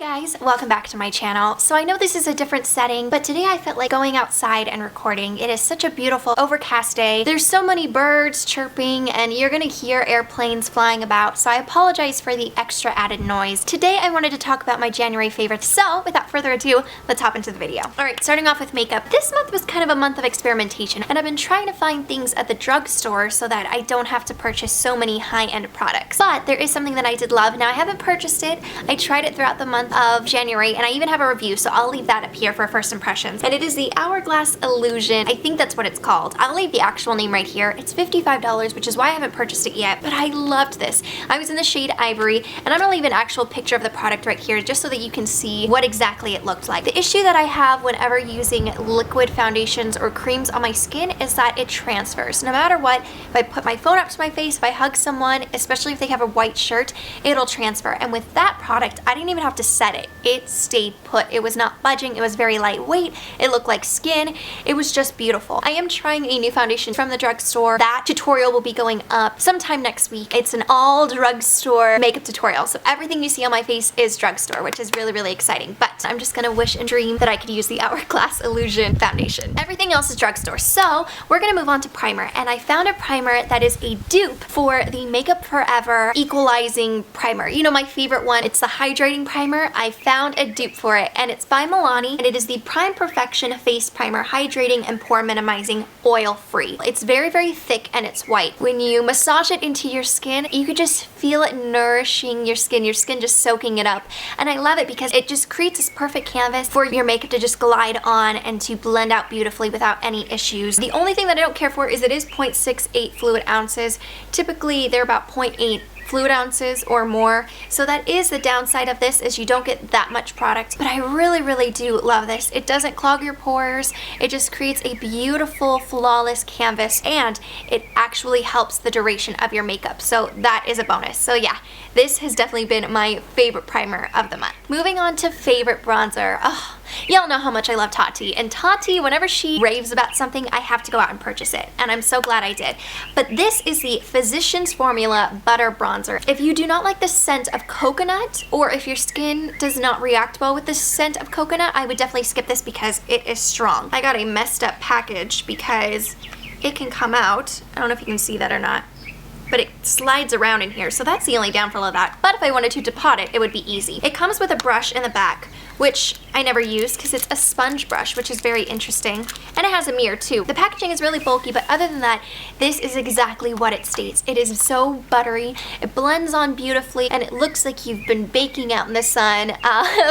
Guys, welcome back to my channel. So I know this is a different setting, but today I felt like going outside and recording. It is such a beautiful overcast day. There's so many birds chirping and you're gonna hear airplanes flying about, so I apologize for the extra added noise. Today I wanted to talk about my January favorites, so without further ado, let's hop into the video. Alright, starting off with makeup. This month was kind of a month of experimentation, and I've been trying to find things at the drugstore so that I don't have to purchase so many high-end products. But there is something that I did love. Now I haven't purchased it. I tried it throughout the month of January, and I even have a review, so I'll leave that up here for first impressions. And it is the Hourglass Illusion. I think that's what it's called. I'll leave the actual name right here. It's $55, which is why I haven't purchased it yet, but I loved this. I was in the shade Ivory, and I'm gonna leave an actual picture of the product right here just so that you can see what exactly it looked like. The issue that I have whenever using liquid foundations or creams on my skin is that it transfers. No matter what, if I put my phone up to my face, if I hug someone, especially if they have a white shirt, it'll transfer. And with that product, I didn't even have to set it. It stayed put. It was not budging. It was very lightweight. It looked like skin. It was just beautiful. I am trying a new foundation from the drugstore. That tutorial will be going up sometime next week. It's an all drugstore makeup tutorial. So everything you see on my face is drugstore, which is really, really exciting. But I'm just gonna wish and dream that I could use the Hourglass Illusion foundation. Everything else is drugstore. So we're gonna move on to primer. And I found a primer that is a dupe for the Makeup Forever Equalizing Primer. You know, my favorite one. It's the Hydrating Primer. I found a dupe for it, and it's by Milani, and it is the Prime Perfection Face Primer, Hydrating and Pore Minimizing, Oil Free. It's very, very thick and it's white. When you massage it into your skin, you could just feel it nourishing your skin just soaking it up. And I love it because it just creates this perfect canvas for your makeup to just glide on and to blend out beautifully without any issues. The only thing that I don't care for is it is 0.68 fluid ounces. Typically, they're about 0.8 fluid ounces or more, so that is the downside of this, is you don't get that much product. But I really, really do love this. It doesn't clog your pores. It just creates a beautiful, flawless canvas, and it actually helps the duration of your makeup, so that is a bonus. So yeah, this has definitely been my favorite primer of the month. Moving on to favorite bronzer. Oh, y'all know how much I love Tati, and Tati, whenever she raves about something, I have to go out and purchase it, and I'm so glad I did. But this is the Physicians Formula Butter Bronzer. If you do not like the scent of coconut, or if your skin does not react well with the scent of coconut, I would definitely skip this because it is strong. I got a messed up package because it can come out. I don't know if you can see that or not, but it slides around in here, so that's the only downfall of that. But if I wanted to pot it, it would be easy. It comes with a brush in the back, which I never use because it's a sponge brush, which is very interesting. And it has a mirror too. The packaging is really bulky, but other than that, this is exactly what it states. It is so buttery, it blends on beautifully, and it looks like you've been baking out in the sun,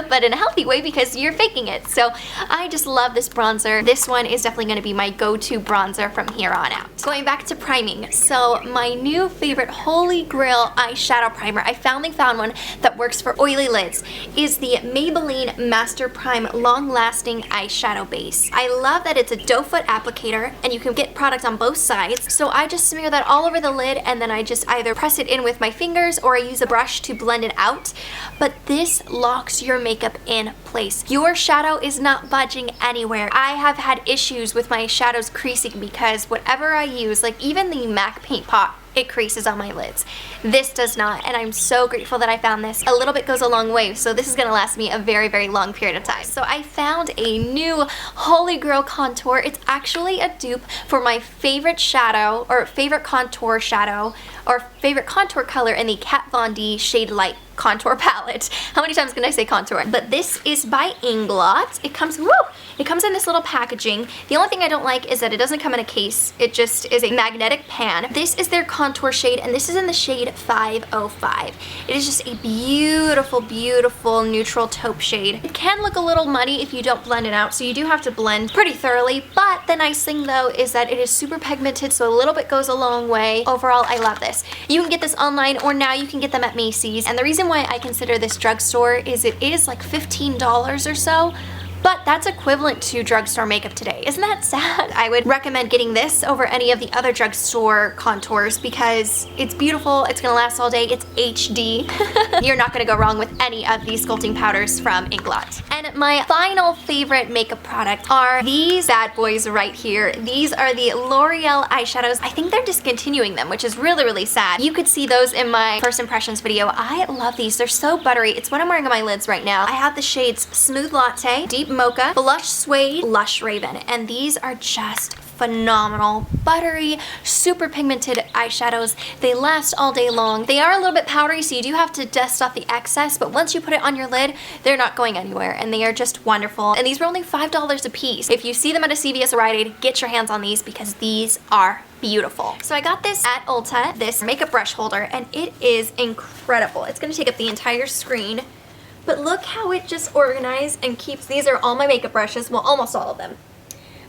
but in a healthy way because you're faking it. So I just love this bronzer. This one is definitely gonna be my go-to bronzer from here on out. Going back to priming. So my new favorite holy grail eyeshadow primer, I finally found one that works for oily lids, is the Maybelline Master Prime Long Lasting Eyeshadow Base. I love that it's a doe foot applicator and you can get product on both sides. So I just smear that all over the lid, and then I just either press it in with my fingers or I use a brush to blend it out. But this locks your makeup in place. Your shadow is not budging anywhere. I have had issues with my shadows creasing because whatever I use, like even the MAC paint pot, it creases on my lids. This does not, and I'm so grateful that I found this. A little bit goes a long way, so this is gonna last me a very, very long period of time. So I found a new holy grail contour. It's actually a dupe for my favorite shadow, or favorite contour shadow, or favorite contour color in the Kat Von D Shade Light contour palette. How many times can I say contour? But this is by Ingot. It comes in this little packaging. The only thing I don't like is that it doesn't come in a case. It just is a magnetic pan. This is their contour shade, and this is in the shade 505. It is just a beautiful, beautiful neutral taupe shade. It can look a little muddy if you don't blend it out, so you do have to blend pretty thoroughly, but the nice thing though is that it is super pigmented, so a little bit goes a long way. Overall, I love this. You can get this online, or now you can get them at Macy's, and the reason why I consider this drugstore is it is like $15 or so, But that's equivalent to drugstore makeup today. Isn't that sad? I would recommend getting this over any of the other drugstore contours because it's beautiful, it's gonna last all day, it's HD. You're not gonna go wrong with any of these sculpting powders from Ingot. And my final favorite makeup product are these bad boys right here. These are the L'Oreal eyeshadows. I think they're discontinuing them, which is really, really sad. You could see those in my first impressions video. I love these. They're so buttery. It's what I'm wearing on my lids right now. I have the shades Smooth Latte, Deep Mocha, Blush Suede, Lush Raven, and these are just phenomenal, buttery, super pigmented eyeshadows. They last all day long. They are a little bit powdery, so you do have to dust off the excess, but once you put it on your lid, they're not going anywhere, and they are just wonderful. And these were only $5 a piece. If you see them at a CVS or Rite Aid, get your hands on these because these are beautiful. So I got this at Ulta, this makeup brush holder, and it is incredible. It's gonna take up the entire screen, but look how it just organized and keeps, these are all my makeup brushes, well, almost all of them.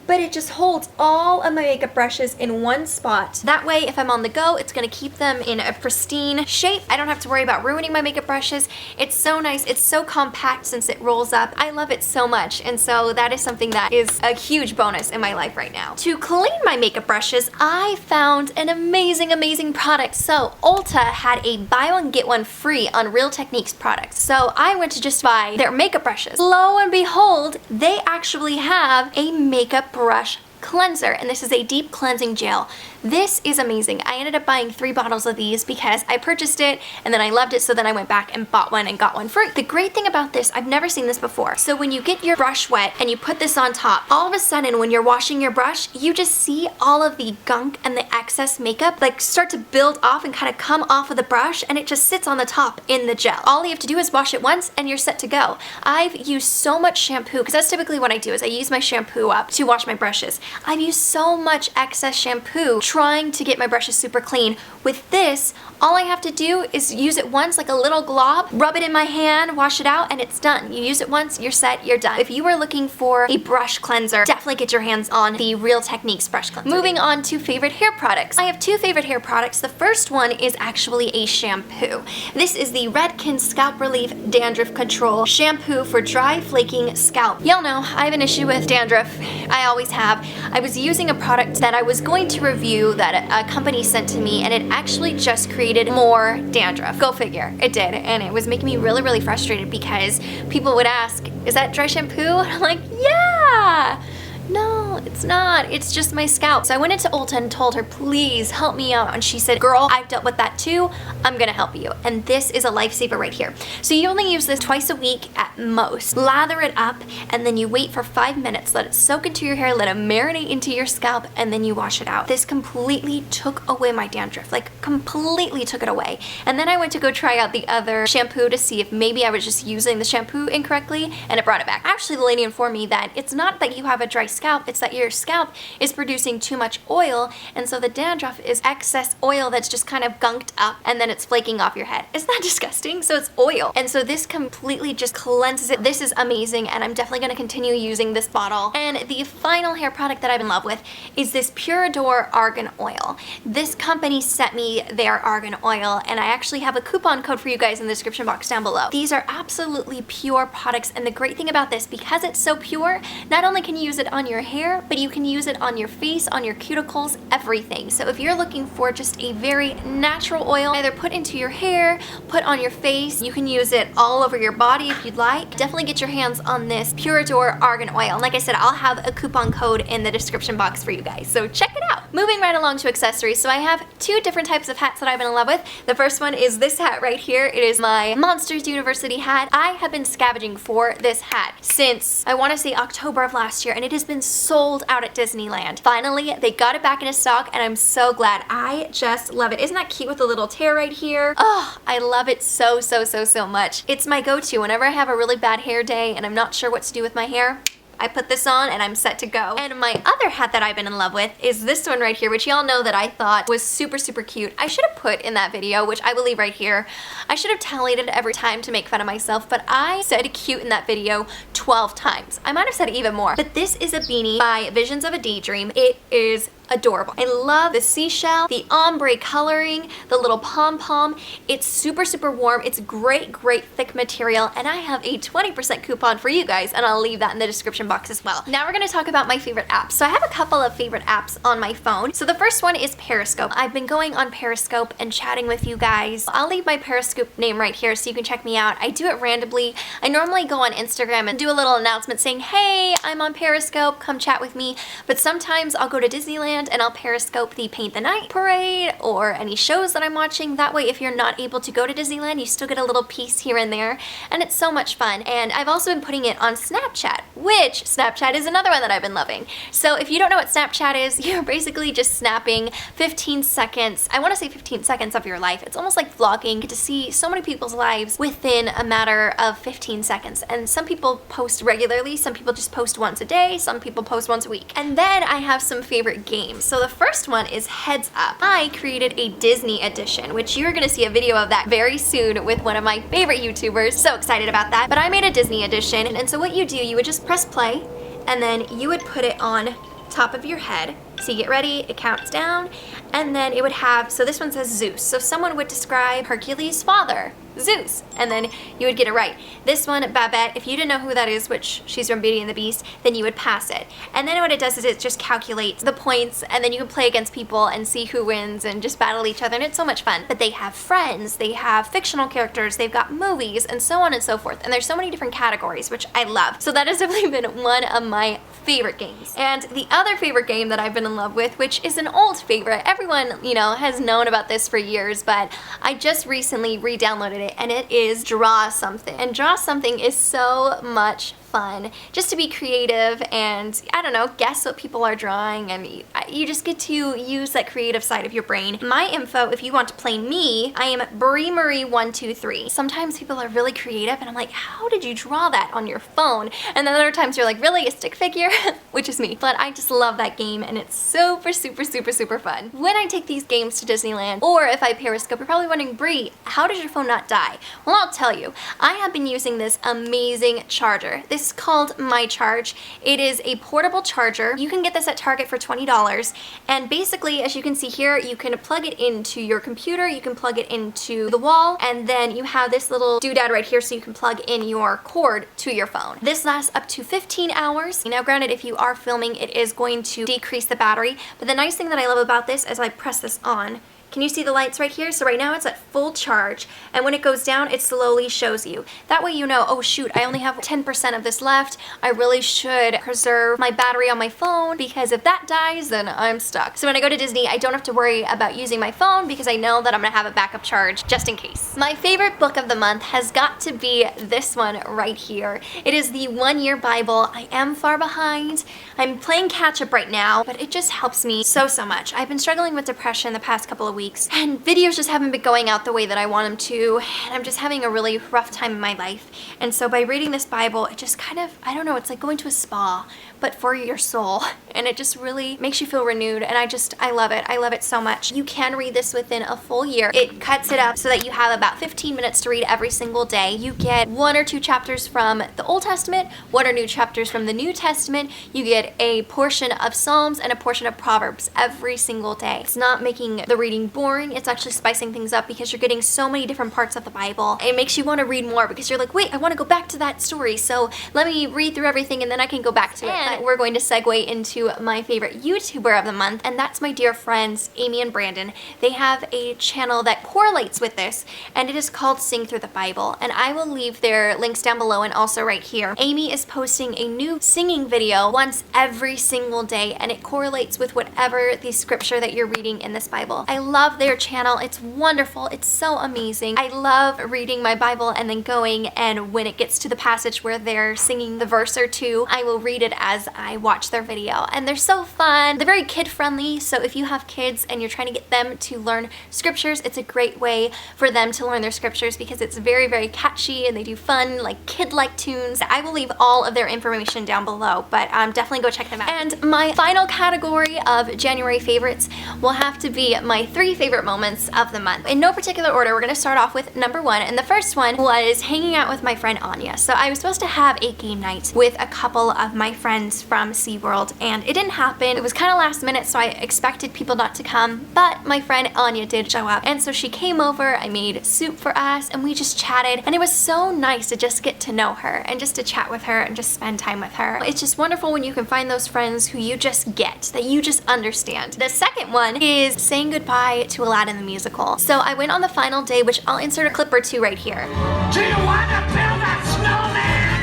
But it just holds all of my makeup brushes in one spot. That way, if I'm on the go, it's gonna keep them in a pristine shape. I don't have to worry about ruining my makeup brushes. It's so nice, it's so compact since it rolls up. I love it so much, and so that is something that is a huge bonus in my life right now. To clean my makeup brushes, I found an amazing, amazing product. So Ulta had a buy one, get one free on Real Techniques products. So I went to just buy their makeup brushes. Lo and behold, they actually have a makeup brush cleanser, and this is a deep cleansing gel. This is amazing. I ended up buying 3 bottles of these because I purchased it and then I loved it, so then I went back and bought one and got one free. The great thing about this, I've never seen this before. So when you get your brush wet and you put this on top, all of a sudden when you're washing your brush, you just see all of the gunk and the excess makeup like start to build off and kind of come off of the brush, and it just sits on the top in the gel. All you have to do is wash it once and you're set to go. I've used so much shampoo, because that's typically what I do, is I use my shampoo up to wash my brushes. I've used so much excess shampoo trying to get my brushes super clean. With this, all I have to do is use it once, like a little glob, rub it in my hand, wash it out, and it's done. You use it once, you're set, you're done. If you are looking for a brush cleanser, definitely get your hands on the Real Techniques brush cleanser. Moving on to favorite hair products. I have 2 favorite hair products. The first one is actually a shampoo. This is the Redken Scalp Relief Dandruff Control Shampoo for dry, flaking scalp. Y'all know I have an issue with dandruff. I always have. I was using a product that I was going to review that a company sent to me, and it actually just created more dandruff. Go figure. It did, and it was making me really, really frustrated because people would ask, is that dry shampoo? And I'm like, yeah! No, it's not. It's just my scalp. So I went into Ulta and told her, please help me out. And she said, girl, I've dealt with that too. I'm gonna help you. And this is a lifesaver right here. So you only use this twice a week at most. Lather it up, and then you wait for 5 minutes. Let it soak into your hair, let it marinate into your scalp, and then you wash it out. This completely took away my dandruff, like completely took it away. And then I went to go try out the other shampoo to see if maybe I was just using the shampoo incorrectly, and it brought it back. Actually, the lady informed me that it's not that you have a dry scalp, it's that your scalp is producing too much oil, and so the dandruff is excess oil that's just kind of gunked up, and then it's flaking off your head. Isn't that disgusting? So it's oil. And so this completely just cleanses it. This is amazing, and I'm definitely going to continue using this bottle. And the final hair product that I'm in love with is this Pura Argan Oil. This company sent me their argan oil, and I actually have a coupon code for you guys in the description box down below. These are absolutely pure products, and the great thing about this, because it's so pure, not only can you use it on your hair, but you can use it on your face, on your cuticles, everything. So if you're looking for just a very natural oil, either put into your hair, put on your face, you can use it all over your body if you'd like. Definitely get your hands on this Pura Argan Oil. And like I said, I'll have a coupon code in the description box for you guys, so check it out. Moving right along to accessories. So I have 2 different types of hats that I've been in love with. The first one is this hat right here. It is my Monsters University hat. I have been scavenging for this hat since, I want to say, October of last year, and it has been sold out at Disneyland. Finally, they got it back into stock, and I'm so glad. I just love it. Isn't that cute with the little tear right here? Oh, I love it so, so, so, so much. It's my go-to whenever I have a really bad hair day and I'm not sure what to do with my hair. I put this on and I'm set to go. And my other hat that I've been in love with is this one right here, which y'all know that I thought was super, super cute. I should have put in that video, which I will leave right here. I should have tallied it every time to make fun of myself, but I said cute in that video 12 times. I might have said it even more. But this is a beanie by Visions of a Daydream. It is adorable. I love the seashell, the ombre coloring, the little pom-pom. It's super, super warm. It's great, great thick material, and I have a 20% coupon for you guys, and I'll leave that in the description box as well. Now we're gonna talk about my favorite apps. So I have a couple of favorite apps on my phone. So the first one is Periscope. I've been going on Periscope and chatting with you guys. I'll leave my Periscope name right here so you can check me out. I do it randomly. I normally go on Instagram and do a little announcement saying, hey, I'm on Periscope, come chat with me. But sometimes I'll go to Disneyland and I'll Periscope the Paint the Night parade or any shows that I'm watching. That way, if you're not able to go to Disneyland, you still get a little piece here and there, and it's so much fun. And I've also been putting it on Snapchat, which Snapchat is another one that I've been loving. So if you don't know what Snapchat is, you're basically just snapping 15 seconds, I want to say 15 seconds of your life. It's almost like vlogging. You get to see so many people's lives within a matter of 15 seconds. And some people post regularly, some people just post once a day, some people post once a week. And then I have some favorite games. So the first one is Heads Up. I created a Disney edition, which you're gonna see a video of that very soon with one of my favorite YouTubers. So excited about that. But I made a Disney edition, and so what you do, you would just press play, and then you would put it on top of your head. So you get ready, it counts down, and then it would have, so this one says Zeus. So someone would describe Hercules' father, Zeus, and then you would get it right. This one, Babette, if you didn't know who that is, which she's from Beauty and the Beast, then you would pass it. And then what it does is it just calculates the points, and then you can play against people and see who wins and just battle each other, and it's so much fun. But they have friends, they have fictional characters, they've got movies, and so on and so forth. And there's so many different categories, which I love. So that has definitely been one of my favorite games. And the other favorite game that I've been in love with, which is an old favorite, everyone, you know, has known about this for years, but I just recently re-downloaded it, and it is Draw Something. And Draw Something is so much fun just to be creative and, I don't know, guess what people are drawing, and you just get to use that creative side of your brain. My info, if you want to play me, I am Bree Marie 123. Sometimes people are really creative and I'm like, how did you draw that on your phone? And then other times you're like, really, a stick figure? Which is me. But I just love that game, and it's super, super, super, super fun. When I take these games to Disneyland, or if I Periscope, you're probably wondering, Bree, how does your phone not die? Well, I'll tell you. I have been using this amazing charger. This is called MyCharge. It is a portable charger. You can get this at Target for $20, and basically, as you can see here, you can plug it into your computer, you can plug it into the wall, and then you have this little doodad right here so you can plug in your cord to your phone. This lasts up to 15 hours. Now granted, if you are filming, it is going to decrease the battery, but the nice thing that I love about this is I press this on. Can you see the lights right here? So right now it's at full charge, and when it goes down, it slowly shows you. That way you know, oh shoot, I only have 10% of this left. I really should preserve my battery on my phone, because if that dies, then I'm stuck. So when I go to Disney, I don't have to worry about using my phone because I know that I'm gonna have a backup charge just in case. My favorite book of the month has got to be this one right here. It is the 1 Year Bible. I am far behind. I'm playing catch up right now, but it just helps me so much. I've been struggling with depression the past couple of weeks, and videos just haven't been going out the way that I want them to, and I'm just having a really rough time in my life. And so by reading this Bible, it just kind of, I don't know, it's like going to a spa, but for your soul, and it just really makes you feel renewed, and I love it. I love it so much. You can read this within a full year. It cuts it up so that you have about 15 minutes to read every single day. You get 1 or 2 chapters from the Old Testament, 1 or 2 chapters from the New Testament. You get a portion of Psalms and a portion of Proverbs every single day. It's not making the reading boring, it's actually spicing things up because you're getting so many different parts of the Bible. It makes you want to read more because you're like, wait, I want to go back to that story, so let me read through everything and then I can go back to it. And we're going to segue into my favorite YouTuber of the month, and that's my dear friends Amy and Brandon. They have a channel that correlates with this, and it is called Sing Through the Bible, and I will leave their links down below and also right here. Amy is posting a new singing video once every single day, and it correlates with whatever the scripture that you're reading in this Bible. I love their channel. It's wonderful. It's so amazing. I love reading my Bible and then going, and when it gets to the passage where they're singing the verse or two, I will read it as I watch their video, and they're so fun. They're very kid-friendly, so if you have kids and you're trying to get them to learn scriptures, it's a great way for them to learn their scriptures because it's very, very catchy, and they do fun, like kid-like tunes. I will leave all of their information down below, but definitely go check them out. And my final category of January favorites will have to be my 3 3 favorite moments of the month. In no particular order, we're gonna start off with number 1, and the first one was hanging out with my friend Anya. So I was supposed to have a game night with a couple of my friends from SeaWorld, and it didn't happen. It was kind of last minute, so I expected people not to come, but my friend Anya did show up, and so she came over, I made soup for us, and we just chatted, and it was so nice to just get to know her and just to chat with her and just spend time with her. It's just wonderful when you can find those friends who you just get, that you just understand. The second one is saying goodbye to Aladdin the musical. So I went on the final day, which I'll insert a clip or two right here. Do you want to build a snowman?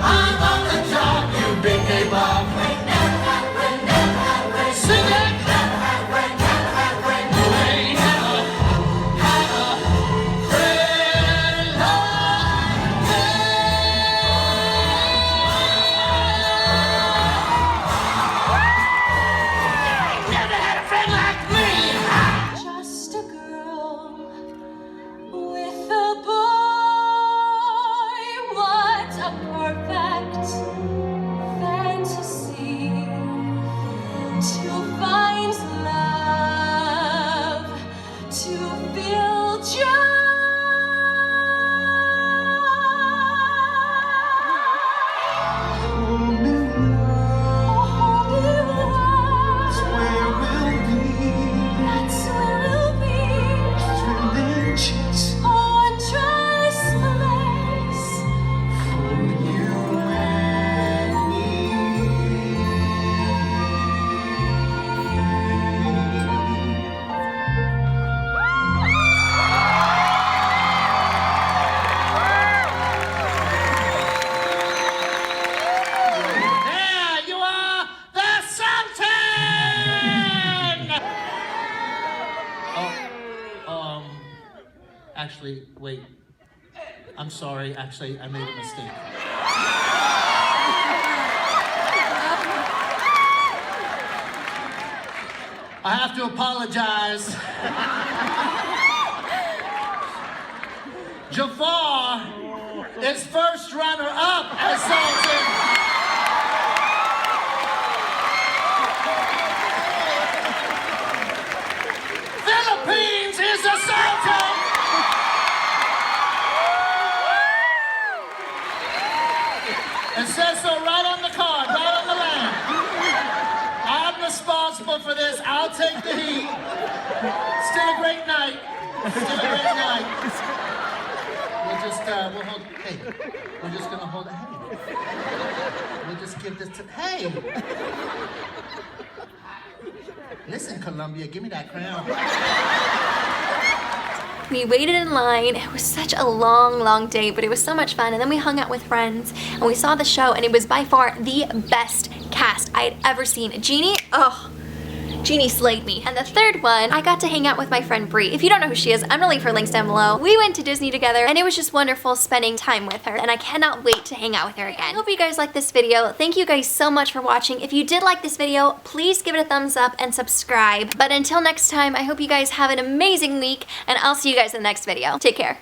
I'm on the job, you big gay Bob. Sing it! Actually, wait. I'm sorry. Actually, I made a mistake. I have to apologize. Jafar is first runner-up as Sultan. Philippines is a Sultan. It says so right on the card, right on the line. I'm responsible for this. I'll take the heat. Still a great night. Still a great night. We'll hold, hey, we're just gonna hold, hey. We'll just give this to, hey. Listen, Columbia, give me that crown. We waited in line. It was such a long day, but it was so much fun. And then we hung out with friends and we saw the show, and it was by far the best cast I'd ever seen. Jeannie slayed me. And the third one, I got to hang out with my friend Bree. If you don't know who she is, I'm gonna leave her links down below. We went to Disney together, and it was just wonderful spending time with her, and I cannot wait to hang out with her again. I hope you guys liked this video. Thank you guys so much for watching. If you did like this video, please give it a thumbs up and subscribe. But until next time, I hope you guys have an amazing week, and I'll see you guys in the next video. Take care.